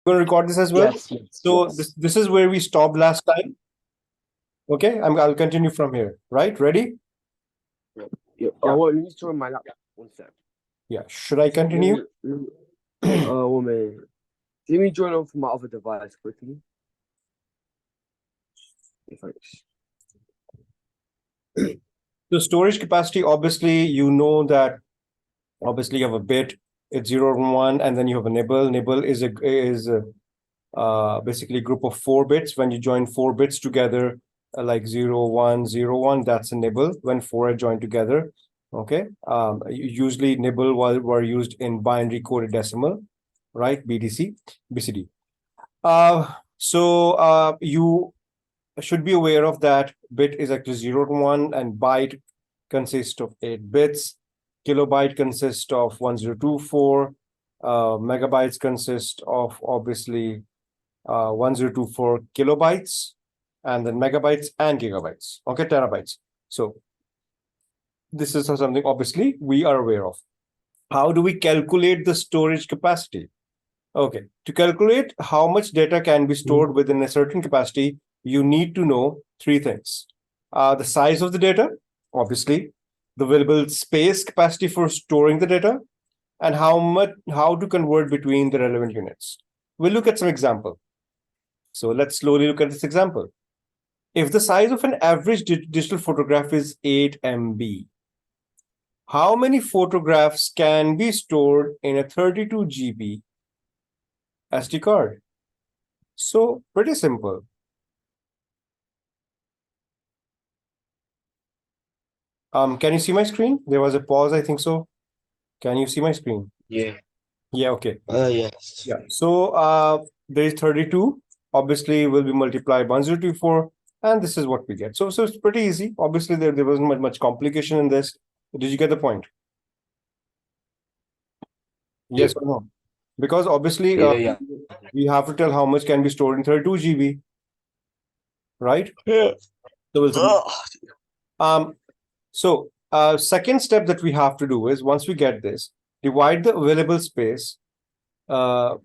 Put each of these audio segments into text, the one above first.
Going to record this as well. So this is where we stopped last time. Okay, I'll continue from here. Right? Ready? Yeah. Oh, let me join my laptop. 1 sec. Yeah. Should I continue? 1 minute. Let me join on from my other device quickly. Thanks. The storage capacity, obviously, you know that obviously you have a bit, it's 0 and 1, and then you have a nibble. Nibble is basically a group of 4 bits. When you join 4 bits together, like 0, 1, 0, 1, that's a nibble when 4 are joined together. Okay. Usually nibble were used in binary coded decimal, right? BCD. So you should be aware of that. Bit is actually 0 to 1, and byte consists of 8 bits. Kilobyte consists of 1024. Megabytes consist of obviously 1024 kilobytes, and then megabytes and gigabytes. Okay, terabytes. So this is something obviously we are aware of. How do we calculate the storage capacity? Okay, to calculate how much data can be stored within a certain capacity, you need to know 3 things. The size of the data, obviously, the available space capacity for storing the data, and how to convert between the relevant units. We'll look at some example. So let's slowly look at this example. If the size of an average digital photograph is 8 MB, how many photographs can be stored in a 32 GB SD card? So pretty simple. Can you see my screen? There was a pause, I think so. Can you see my screen? Yeah. Yeah, okay. Yes. Yeah. So there is 32. Obviously, will be multiplied 1024, and this is what we get. So it's pretty easy. Obviously, there wasn't much complication in this. Did you get the point? Yes or no? Because obviously, we have to tell how much can be stored in 32 GB, right? Yeah. So second step that we have to do is, once we get this, divide the available space by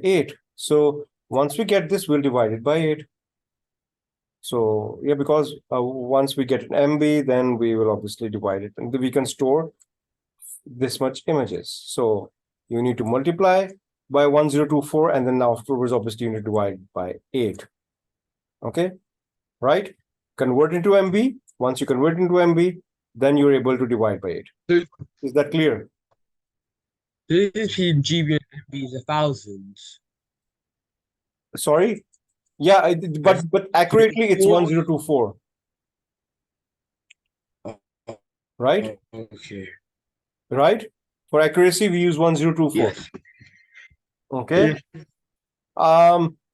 8. So once we get this, we'll divide it by 8. So yeah, because once we get an MB, then we will obviously divide it, and we can store this much images. So you need to multiply by 1024, and then afterwards, obviously, you need to divide by 8. Okay, right? Convert into MB. Once you convert into MB, then you're able to divide by 8. Is that clear? Between GB and MB is 1,000. Sorry. Yeah, but accurately, it's 1024. Right? Okay. Right? For accuracy, we use 1024. Yes. Okay.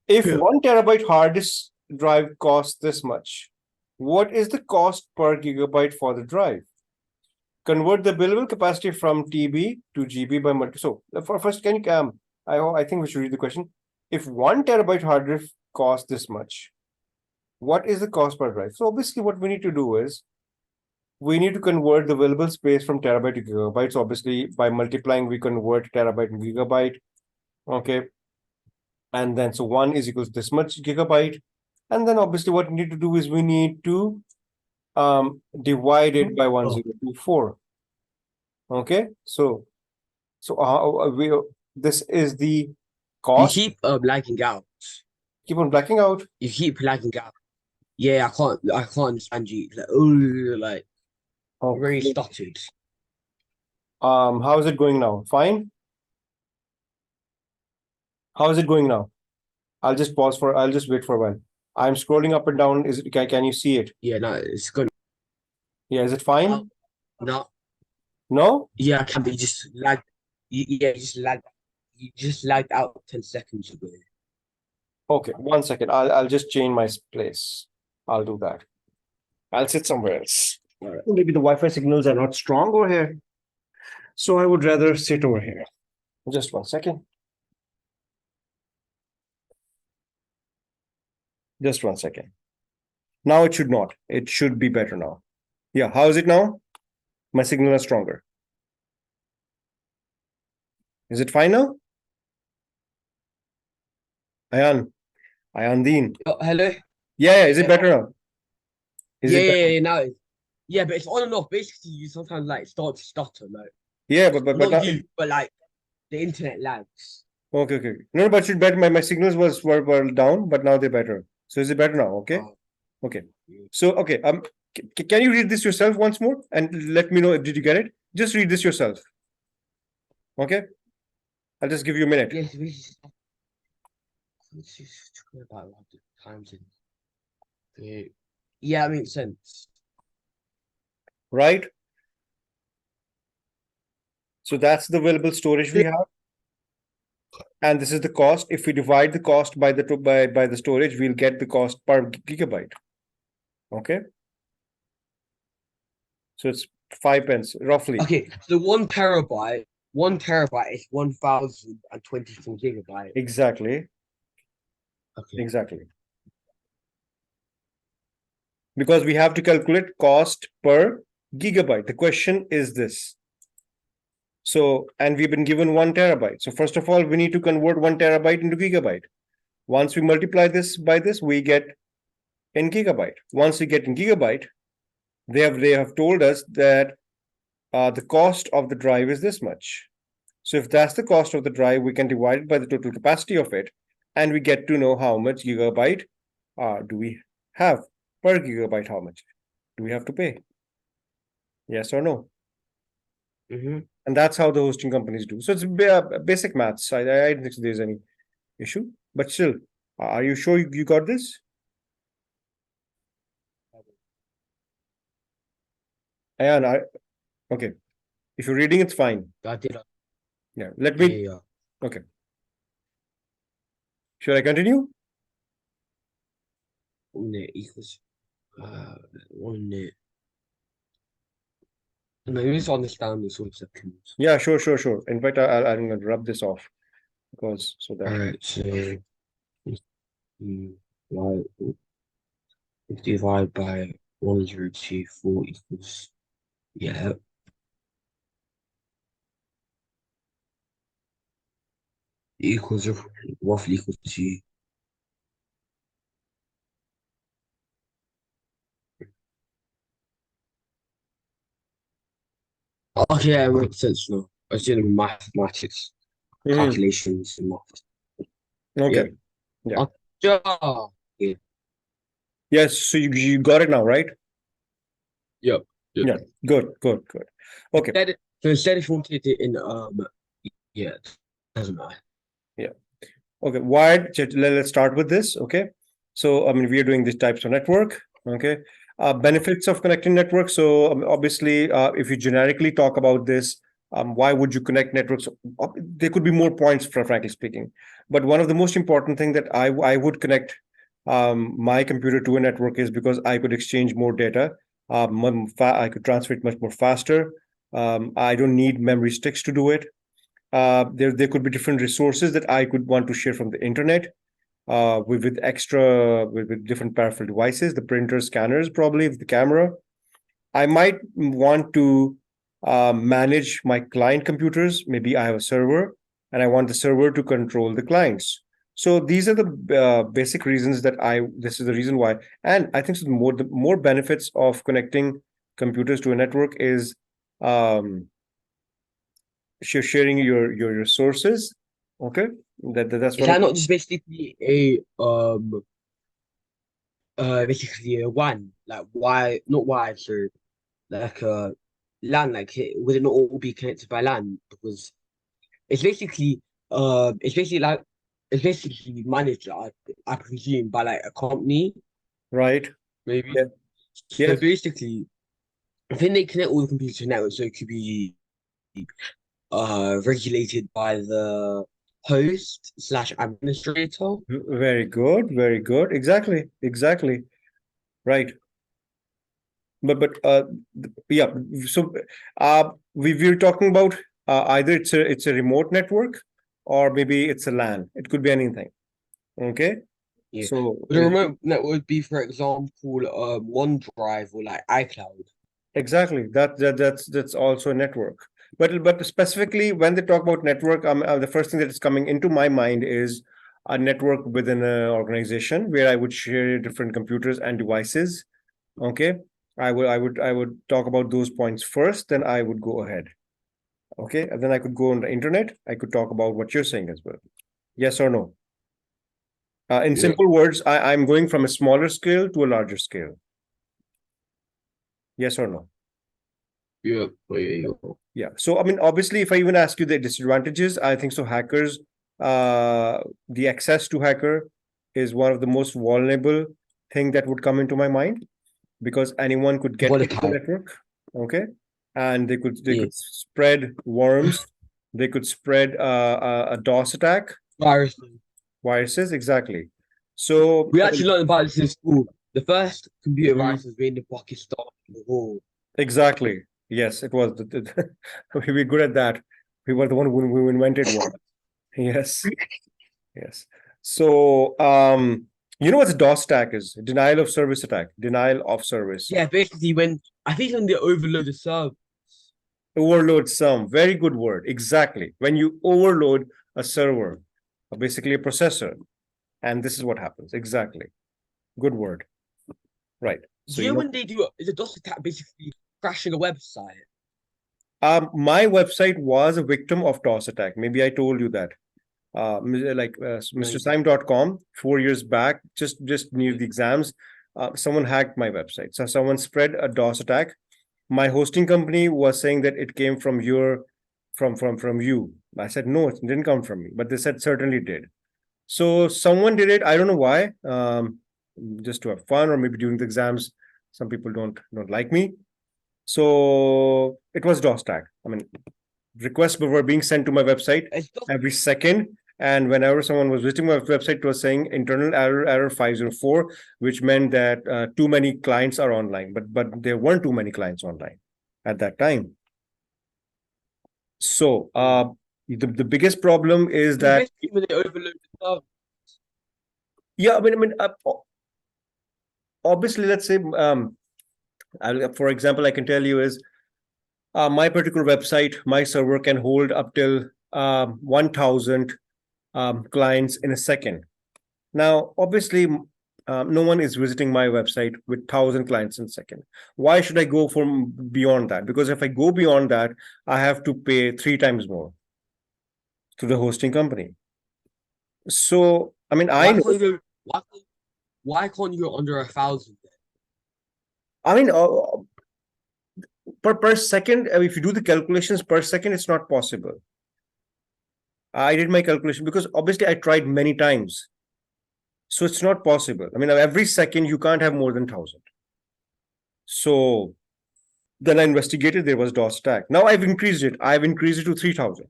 If 1 terabyte hard disk drive costs this much, what is the cost per gigabyte for the drive? Convert the billable capacity from TB to GB by multi. So for first, can you I think we should read the question. If 1 terabyte hard disk costs this much, what is the cost per drive? So obviously, what we need to do is we need to convert the available space from terabyte to gigabytes. Obviously, by multiplying, we convert terabyte and gigabyte. Okay. And then so 1 is equals to this much gigabyte. And then obviously what we need to do is we need to divide it by 1024. Okay. So this is the cost. You keep lagging out. Keep on blacking out. You keep lagging out. Yeah, I can't understand you. Like very stuttered. How is it going now? Fine. How is it going now? I'll just wait for a while. I'm scrolling up and down. Can you see it? Yeah, no, it's good. Yeah, is it fine? No. No? Yeah, I can be just lag. You just lagged out 10 seconds ago. Okay, 1 second. I'll just change my place. I'll do that. I'll sit somewhere else. Right. Maybe the Wi-Fi signals are not strong over here. So I would rather sit over here. Just 1 second. Just 1 second. Now it should not. It should be better now. Yeah, how is it now? My signal is stronger. Is it fine now? Ayandeen. Oh, hello. Yeah, is it Yeah. better now? Is Yeah, it yeah, better? yeah. Now, yeah, but it's on and off. Basically, you sometimes like start to stutter, like Yeah, but not now, you, but like the internet lags. okay. No, but it's better. My signals were down, but now they're better. So is it better now? Okay. Oh, Okay. yeah. So okay. Can you read this yourself once more and let me know if did you get it? Just read this yourself. Okay. I'll just give you a minute. Yes, we just talking about what the times in. Okay. Yeah, it makes sense. Right. So that's the available storage we have. And this is the cost. If we divide the cost by the storage, we'll get the cost per gigabyte. Okay. So it's 5 pence roughly. Okay, so 1 terabyte is 1024 gigabyte. Exactly. Okay. Exactly. Because we have to calculate cost per gigabyte. The question is this. So, and we've been given 1 terabyte. So first of all, we need to convert 1 terabyte into gigabyte. Once we multiply this by this, we get in gigabyte. Once we get in gigabyte, they have told us that the cost of the drive is this much. So if that's the cost of the drive, we can divide it by the total capacity of it, and we get to know how much gigabyte do we have per gigabyte. How much do we have to pay? Yes or no? Mm-hmm. And that's how the hosting companies do. So it's basic maths. I don't think there's any issue, but still, are you sure you got this? And okay. If you're reading, it's fine. I did. Yeah. Let Yeah, me. yeah. Okay. Should I continue? 1 net equals 1 net. No, you need to understand this one second. Yeah. Sure. In fact, I'm going to rub this off because so that. All right, so like if divide by 1024 equals yeah. Equals roughly equals to okay, yeah, it makes sense now. I was doing mathematics Mhm. calculations and math. Okay. Yeah. Yeah. Yeah. Yeah. Yes. So you got it now, right? Yep. Yep. Yeah. Good. Okay. Instead if you wanted it in yeah, it doesn't matter. Yeah. Okay. Let's start with this. Okay. So, I mean, we are doing these types of network. Okay. Benefits of connecting networks. So, obviously, if you generically talk about this, why would you connect networks? There could be more points, frankly speaking. But one of the most important thing that I would connect my computer to a network is because I could exchange more data. I could transfer it much more faster. I don't need memory sticks to do it. There could be different resources that I could want to share from the internet with different peripheral devices, the printers, scanners, probably with the camera. I might want to manage my client computers. Maybe I have a server and I want the server to control the clients. So these are the basic reasons that this is the reason why. And I think the more benefits of connecting computers to a network is um, sharing your resources. Okay, that's Is one of that not just basically a basically a WAN? Like why not wide, so like LAN, like would it not all be connected by LAN? Because it's basically like it's basically managed, I presume, by like a company, right. maybe. Yeah. So Yes. basically, I think they connect all the computers to network so it could be regulated by the host slash administrator. Very good. Very good. Exactly. Right. But yeah. So we were talking about either it's a remote network or maybe it's a LAN. It could be anything. Okay. Yeah. So But a remote network would be, for example, OneDrive or like iCloud. exactly. That's also a network. But specifically when they talk about network, the first thing that is coming into my mind is a network within an organization where I would share different computers and devices. Okay, I would talk about those points first, then I would go ahead. Okay, and then I could go on the internet. I could talk about what you're saying as well. Yes or no? In Yeah. simple words, I'm going from a smaller scale to a larger scale. Yes or no? Yeah. Oh, yeah. Yeah. So, I mean, obviously, if I even ask you the disadvantages, I think so. Hackers, the access to hacker is one of the most vulnerable thing that would come into my mind because anyone could get into the Volatile. network. Okay, and they Yeah. could spread worms. They could spread a DOS attack, Virus. viruses. Exactly. So, We actually learned about this in school. The first computer Mhm. virus was made in Pakistan in the war. Exactly. Yes, it was. We're good at that. We were the one who invented one. Yes. Yes. So, you know what the DOS attack is? Denial of service attack. Denial of service. Yeah, basically when I think when they overload the server. Overload some. Very good word. Exactly. When you overload a server, basically a processor, and this is what happens. Exactly. Good word. Right. So, Do you you know know, when they do is a DOS attack basically crashing a website? my website was a victim of DOS attack. Maybe I told you that. No, you MrSaem.com 4 years back, just near didn't. the exams, someone hacked my website. So someone spread a DOS attack. My hosting company was saying that it came from from you. I said no, it didn't come from me, but they said certainly did. So someone did it. I don't know why. Just to have fun, or maybe during the exams, some people don't like me. So it was DOS attack. I mean, requests were being sent to my website It's DOS. every second. And whenever someone was visiting my website, it was saying internal error 504, which meant that too many clients are online. But there weren't too many clients online at that time. So the biggest problem is So that, basically when they overload the server. yeah, obviously, let's say, for example, I can tell you is my particular website, my server can hold up till 1,000 clients in a second. Now, obviously, no one is visiting my website with 1,000 clients in a second. Why should I go from beyond that? Because if I go beyond that, I have to pay 3 times more to the hosting company. So, I mean, I Why know. can't you go, why can't you go under 1,000 then? I mean, per second, if you do the calculations per second, it's not possible. I did my calculation because obviously I tried many times. So it's not possible. I mean, every second you can't have more than 1,000. So then I investigated, there was DOS attack. Now I've increased it. I've increased it to 3,000.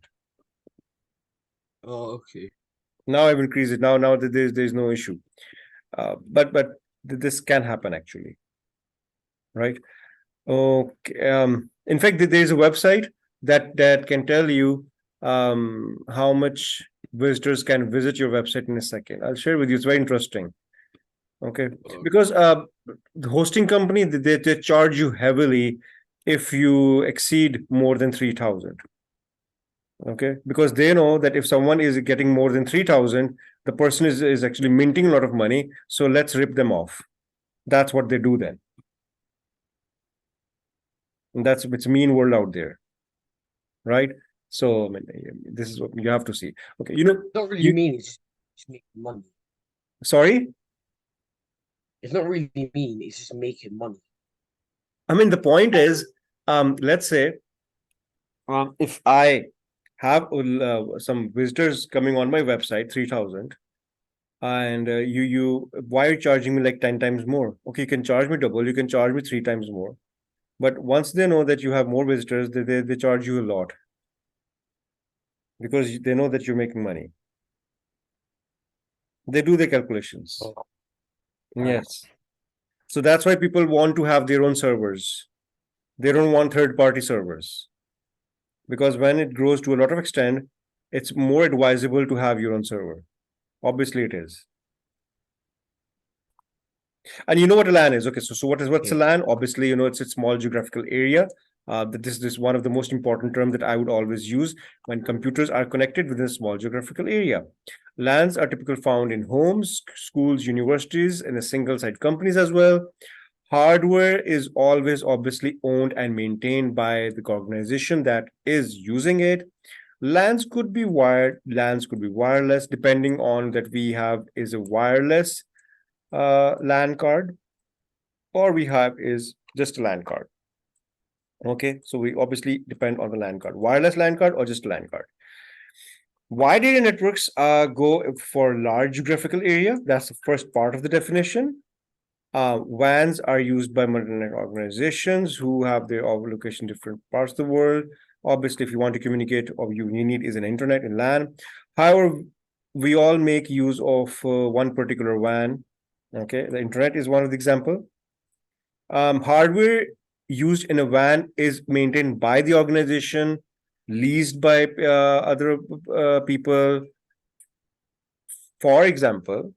Oh, okay. Now I've increased it. Now that there's no issue. But this can happen actually, right? Okay. In fact, there's a website that can tell you how much visitors can visit your website in a second. I'll share with you. It's very interesting. Okay, because the hosting company they charge you heavily if you exceed more than 3,000. Okay, because they know that if someone is getting more than 3,000, the person is actually minting a lot of money. So let's rip them off. That's what they do then. And that's it's mean world out there, right? So I mean, this is what you have to see. Okay, It's not really you mean, it's just making money. sorry. It's not really mean, it's just making money. I mean, the point is, let's say, if I have some visitors coming on my website, 3,000, and why are you charging me like 10 times more? Okay, you can charge me double, you can charge me 3 times more. But once they know that you have more visitors, they charge you a lot because they know that you're making money. They do the calculations. Oh, Yes. So that's why people want to have their own servers. They don't want third-party servers. Because when it grows to a lot of extent, it's more advisable to have your own server. Obviously, it is. And you know what a LAN is? Okay, so what's a okay. LAN? Obviously, it's a small geographical area This is one of the most important terms that I would always use when computers are connected within a small geographical area. LANs are typically found in homes, schools, universities, and a single-site companies as well. Hardware is always obviously owned and maintained by the organization that is using it. LANs could be wired, LANs could be wireless, depending on that we have is a wireless LAN card, or we have is just a LAN card. Okay, so we obviously depend on the LAN card, wireless LAN card or just a LAN card. Wide area networks go for large geographical area. That's the first part of the definition. WANs are used by multi-net organizations who have their location in different parts of the world. Obviously, if you want to communicate, or you need is an internet in LAN. However, we all make use of one particular WAN. Okay, the internet is one of the example. Hardware used in a WAN is maintained by the organization, leased by other people. For example,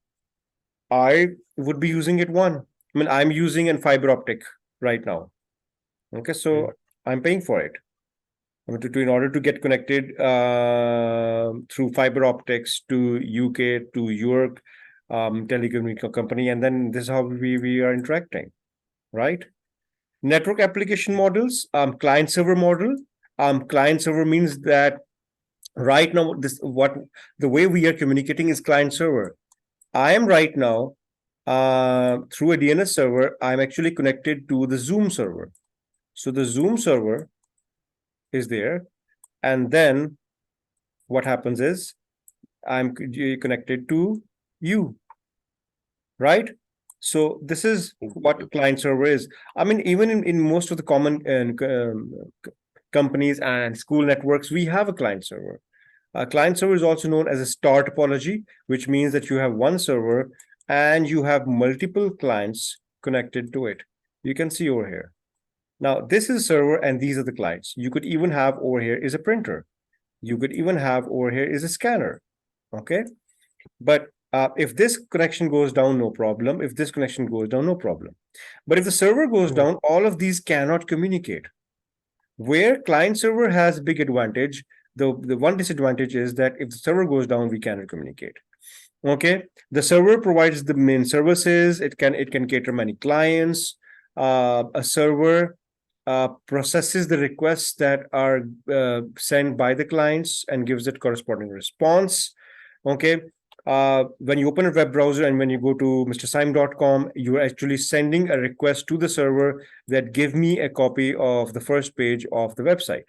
I would be using it one. I mean, I'm using a fiber optic right now. Okay, so I'm paying for it. I mean, in order to get connected through fiber optics to UK, to York telecommunication company, and then this is how we are interacting, right? Network application models, client server model. Client server means that right now the way we are communicating is client server. I am right now through a DNS server, I'm actually connected to the Zoom server. So the Zoom server is there, and then what happens is I'm connected to you, right? So this is what client server is. I mean, even in most of the common companies and school networks, we have a client server. A client server is also known as a star topology, which means that you have one server and you have multiple clients connected to it. You can see over here. Now, this is a server and these are the clients. You could even have over here is a printer. You could even have over here is a scanner. Okay. But if this connection goes down, no problem. If this connection goes down, no problem. But if the server goes down, all of these cannot communicate. Where client server has big advantage, the one disadvantage is that if the server goes down, we cannot communicate. Okay, the server provides the main services. It can cater many clients. A server processes the requests that are sent by the clients and gives it corresponding response. Okay, when you open a web browser and when you go to mrsaem.com, you're actually sending a request to the server that give me a copy of the first page of the website.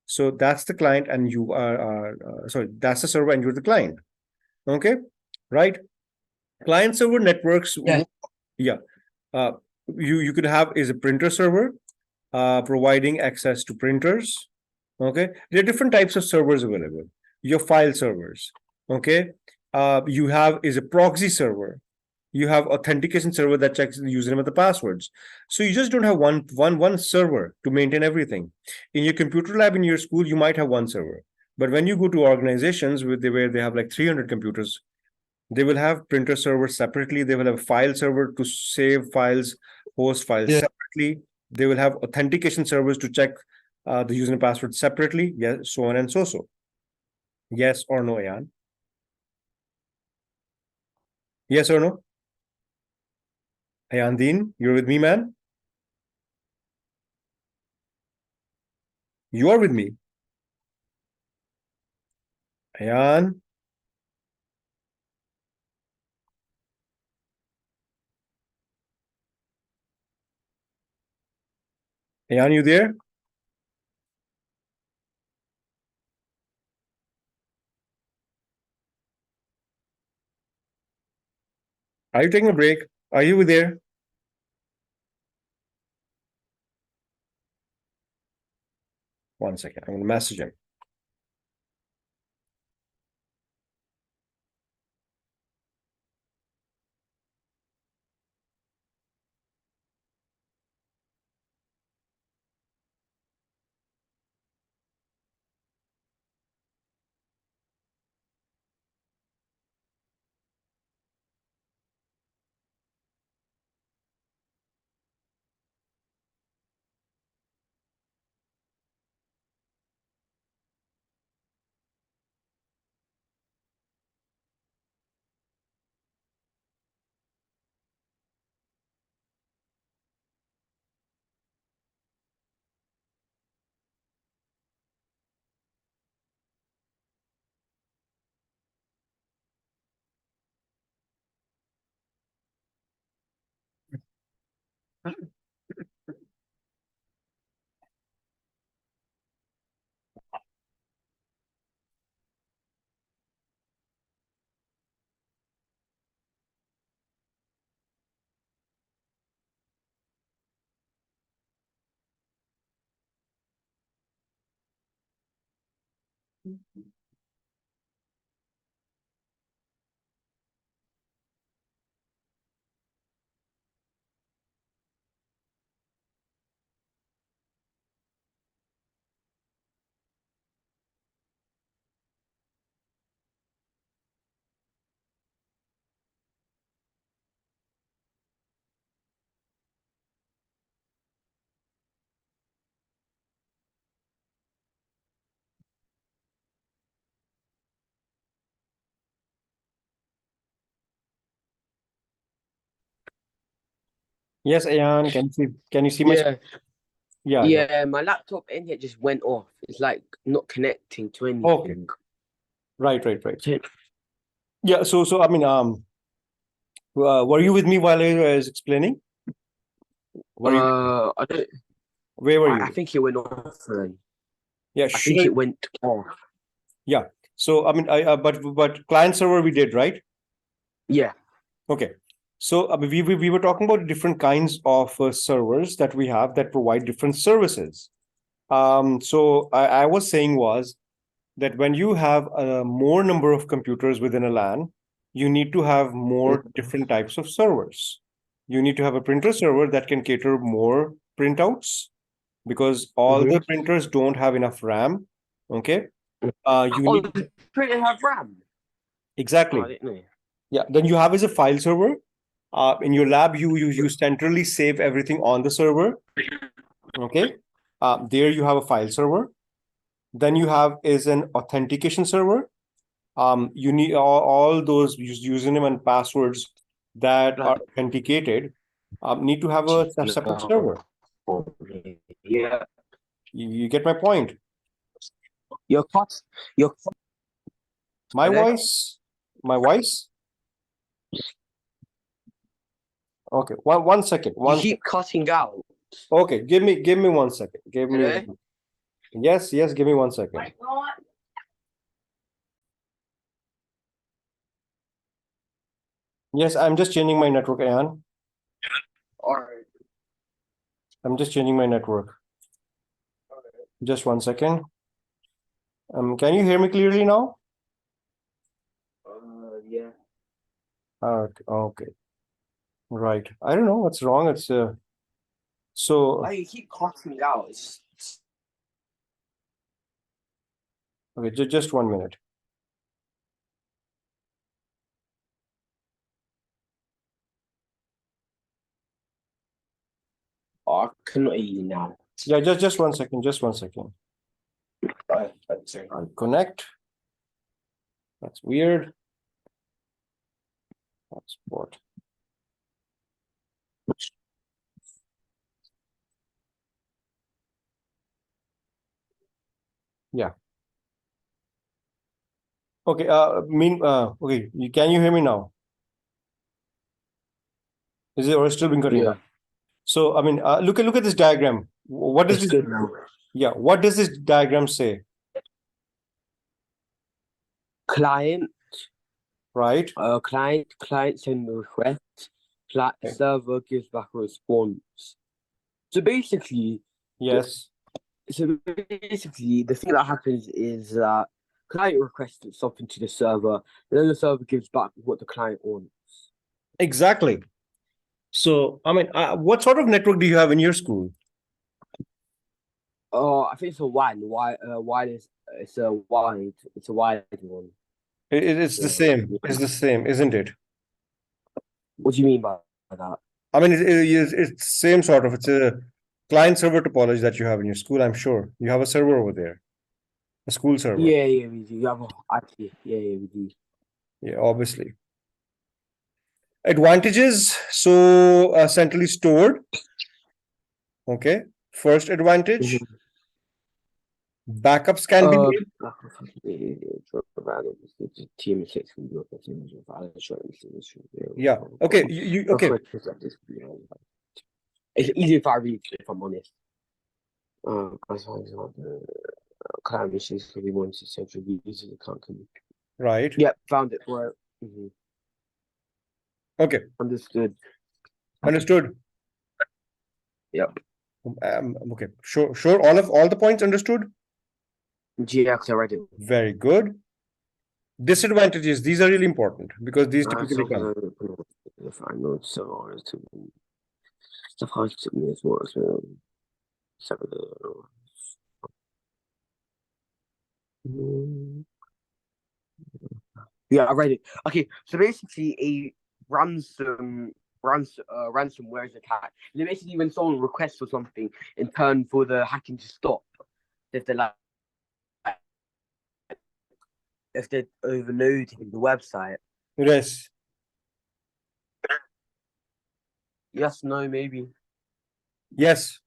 So that's the client, and you are sorry, that's the server, and you're the client. Okay, right? Client server networks. Yeah. You could have is a printer server providing access to printers. Okay, there are different types of servers available. Your file servers. Okay, you have is a proxy server. You have authentication server that checks the username and the passwords. So you just don't have one server to maintain everything. In your computer lab in your school, you might have one server. But when you go to organizations where they have like 300 computers, they will have printer servers separately. They will have a file server to save files, host files separately. They will have authentication servers to check the user and password separately. Yes, so on and so. Yes or no, Ayan? Yes or no? Ayan Dean, you're with me, man? You are with me. Ayan? Ayan, you there? Are you taking a break? Are you there? One second. I'm going to message him. Yes, Ayan, can you see my Yeah, yeah, yeah. yeah. My laptop internet just went off. It's like not connecting to Okay. anything. Right. Yeah, so I mean, were you with me while I was explaining? Were you I don't. where were I you? think it went off then. Yeah, I should think I it went off. yeah. So I mean I but client server we did, right? Yeah. Okay. So we were talking about different kinds of servers that we have that provide different services. So I was saying was that when you have a more number of computers within a LAN, you need to have more different types of servers. You need to have a printer server that can cater more printouts because all Mm-hmm. the printers don't have enough RAM. Okay. You Oh, need the printer have RAM. Oh, I exactly. didn't know. Yeah. Then you have as a file server. In your lab, you centrally save everything on the server. Okay. There you have a file server. Then you have is an authentication server. You need all those username and passwords that Like, are authenticated need to have a separate server. yeah. You get my point. Your cut. Your My hello. voice, my voice. Okay, one second. You keep cutting out. Okay, give me 1 second. Give me Hello. yes. Give me 1 second. Yes, I'm just changing my network, Ayan. All right. I'm just changing my network. Just 1 second. Can you hear me clearly now? Yeah. Okay. Right. I don't know what's wrong. It's so Why you keep cutting out? It's okay. Just 1 minute. I cannot hear you now. Yeah, just 1 second. Just 1 second. Sorry. I'll connect. That's weird. That's what. Yeah. Okay. Okay. Can you hear me now? Is it or still been cutting Yeah. out? So I mean, look at this diagram. What does It's this? good now. Yeah. What does this diagram say? Client, Right. client send a request. Okay. Server gives back a response. So basically, Yes. the thing that happens is that client requests something to the server, and then the server gives back what the client wants. Exactly. So I mean, what sort of network do you have in your school? Oh, I think it's a wide. Wide is it's a wide one. It's the Yeah. same. It's the same, isn't it? What do you mean by that? I mean, it's same sort of. It's a client server topology that you have in your school. I'm sure you have a server over there, a school server. Yeah, we do. You have actually, yeah, we do. Yeah, obviously. Advantages. So centrally stored. Okay. First advantage. Mhm. Backups can be made. Team of six can do Yeah. Okay. Okay. It's easier if I read, if I'm honest. As for example, climate issues can be one to central users account can be. Right. Yep, found it. Right. Mhm. Okay. Understood. Understood. Yep. Okay. Sure. All the points understood. Yeah, because I read it. Very good. Disadvantages. These are really important because these typically come. If I know so hard to stuff hard to me as well. Yeah, I read it. Okay, so basically, a ransomware is attack. And basically, when someone requests for something in turn for the hacking to stop, if they're like if they're overloading the website. Yes. Yes, no, maybe. Yes.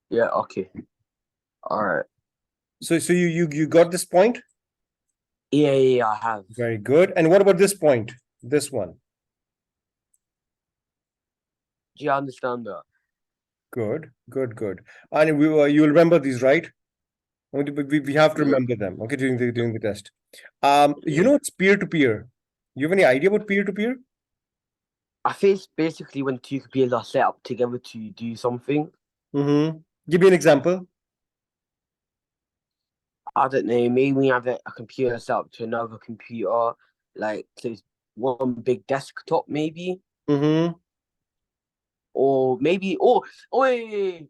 Yeah, okay. All right. So you got this point? Yeah, I have. Very good. And what about this point? This one. Do you understand that? Good. And you'll remember these, right? We have to remember them, okay, during the test. You know it's peer-to-peer. You have any idea about peer-to-peer? I think it's basically when two computers are set up together to do something. Mm-hmm. Give me an example. I don't know, maybe we have a computer set up to another computer, like so it's one big desktop, maybe, Mm-hmm. or maybe, wait.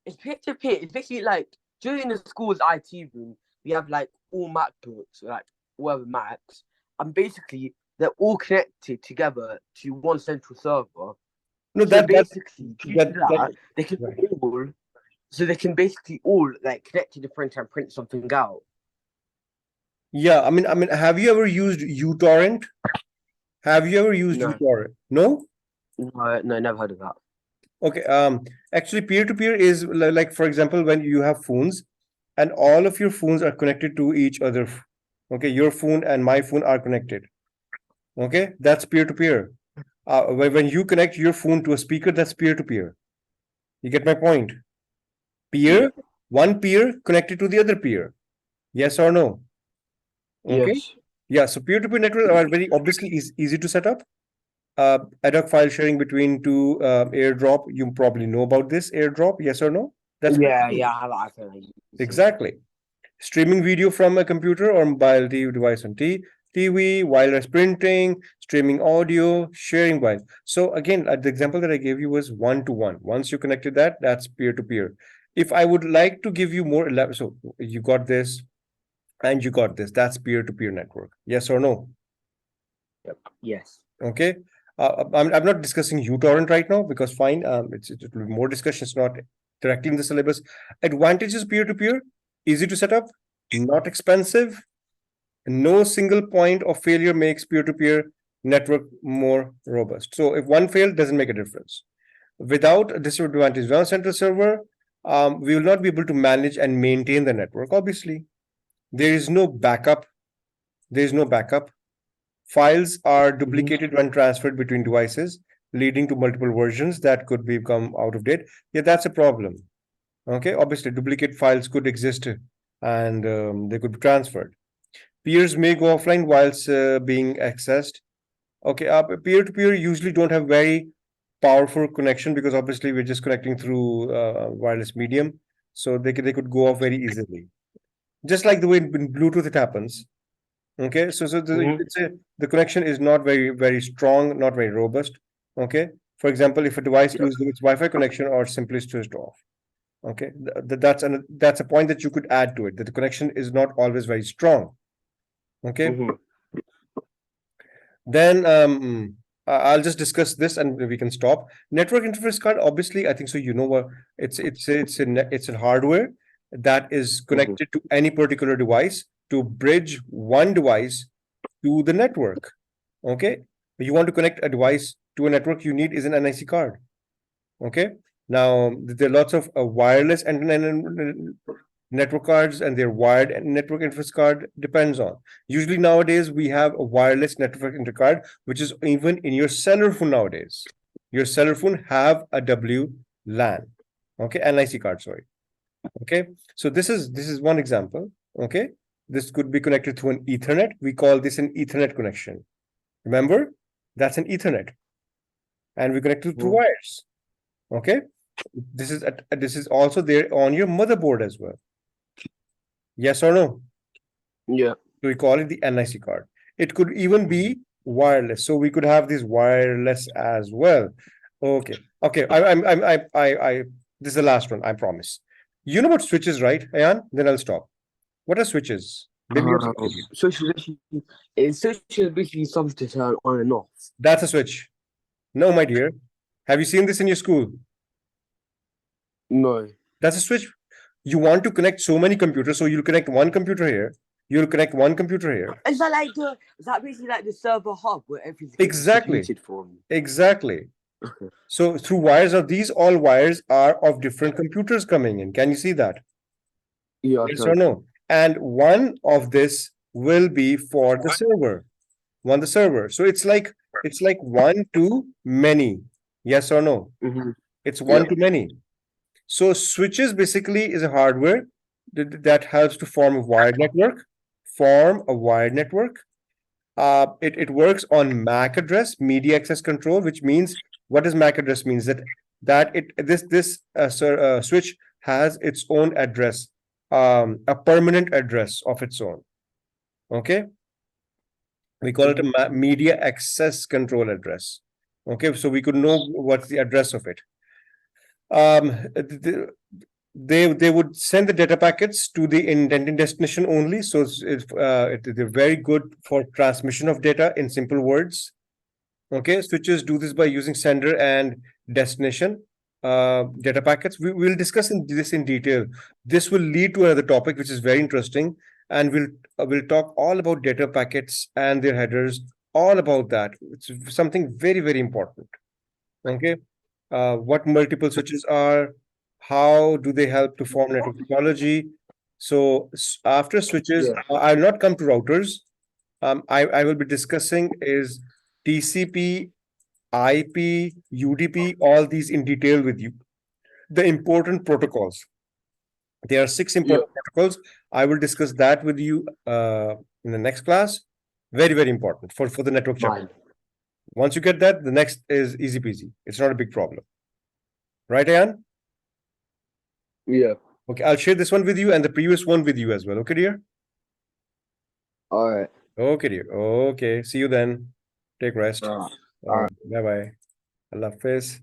It's peer to peer. It's basically like during the school's IT room, we have like all MacBooks, like whatever Macs, and basically they're all connected together to one central server. No, So that basically, due to that that, they can right. all, so they can basically all like connect to the printer and print something out. Yeah, I mean, have you ever used uTorrent? Have you ever used No, uTorrent? No? no, never heard of that. Okay. Actually, peer-to-peer is like, for example, when you have phones and all of your phones are connected to each other. Okay, your phone and my phone are connected. Okay, that's peer-to-peer. When you connect your phone to a speaker, that's peer-to-peer. You get my point? Yeah. Peer, one peer connected to the other peer. Yes or no? Okay. Yes. Yeah, so peer-to-peer networks are very obviously easy to set up. Ad hoc file sharing between two airdrop. You probably know about this airdrop. Yes or no? That's Yeah, I have an iPhone. I use it. exactly. Streaming video from a computer or mobile TV device on TV, wireless printing, streaming audio, sharing files. So again, the example that I gave you was one-to-one. Once you connected that, that's peer-to-peer. If I would like to give you more, so you got this and you got this. That's peer-to-peer network. Yes or no? Yep. Yes. Okay. I'm not discussing uTorrent right now because fine, it will be more discussions, not directly in the syllabus. Advantages peer-to-peer, easy to set up, not expensive. No single point of failure makes peer-to-peer network more robust. So if one failed, doesn't make a difference. Without a disadvantage on central server, we will not be able to manage and maintain the network. Obviously, there is no backup. There is no backup. Files are duplicated when transferred between devices, leading to multiple versions that could become out of date. Yeah, that's a problem. Okay, obviously, duplicate files could exist and they could be transferred. Peers may go offline whilst being accessed. Okay, peer-to-peer usually don't have very powerful connection because obviously we're just connecting through wireless medium, so they could go off very easily. Just like the way in Bluetooth it happens. Okay, you Mhm. could say the connection is not very strong, not very robust. Okay, for example, if a device Yep. loses its Wi-Fi connection or simply switched off. Okay, that's a point that you could add to it, that the connection is not always very strong. Okay, Mhm. then I'll just discuss this and we can stop. Network interface card, obviously, I think so. You know what? It's a hardware that is Mhm. connected to any particular device to bridge one device to the network. Okay, you want to connect a device to a network, you need is an NIC card. Okay, now there are lots of wireless and network cards and their wired network interface card depends on. Usually nowadays we have a wireless network intercard, which is even in your cellular phone nowadays. Your cellular phone have a LAN. Okay, NIC card, sorry. Okay, so this is one example. Okay, this could be connected through an Ethernet. We call this an Ethernet connection. Remember, that's an Ethernet, and we connect it through wires. Okay, this is also there on your motherboard as well. Yes or no? Yeah. So we call it the NIC card. It could even be wireless. So we could have this wireless as well. Okay. Okay. This is the last one, I promise. You know what switches, right, Ayan? Then I'll stop. What are switches? Maybe you have some idea. Switch is basically something to turn on and off. That's a switch. No, my dear. Have you seen this in your school? No. That's a switch. You want to connect so many computers, so you'll connect one computer here. You'll connect one computer here. Is that basically like the server hub where everything's Exactly. distributed from? Exactly. Okay. So through wires of these, all wires are of different computers coming in. Can you see that? Yeah. Yes or no? And one of this will be for the server. The server. So it's like one to many. Yes or no? It's one to many. So switches basically is a hardware that helps to form a wired network. It works on MAC address, media access control, which means, what does MAC address means? This switch has its own address, a permanent address of its own. Okay, we call it a media access control address. Okay, so we could know what's the address of it. They would send the data packets to the intended destination only. So they're very good for transmission of data in simple words. Okay, switches do this by using sender and destination data packets. We'll discuss this in detail. This will lead to another topic which is very interesting, and we'll talk all about data packets and their headers, all about that. It's something very, very important. Okay, what multiple switches are, how do they help to form network topology. So after switches, I'll not come to routers. I will be discussing is TCP, IP, UDP, all these in detail with you. The important protocols. There are 6 important protocols. I will discuss that with you in the next class. Very, very important for the network chapter. Once you get that, the next is easy peasy. It's not a big problem. Right, Ayan? Yeah. Okay, I'll share this one with you and the previous one with you as well. Okay, dear? All right. Okay, dear. Okay, see you then. Take rest. All right. Bye-bye. Allah Hafiz.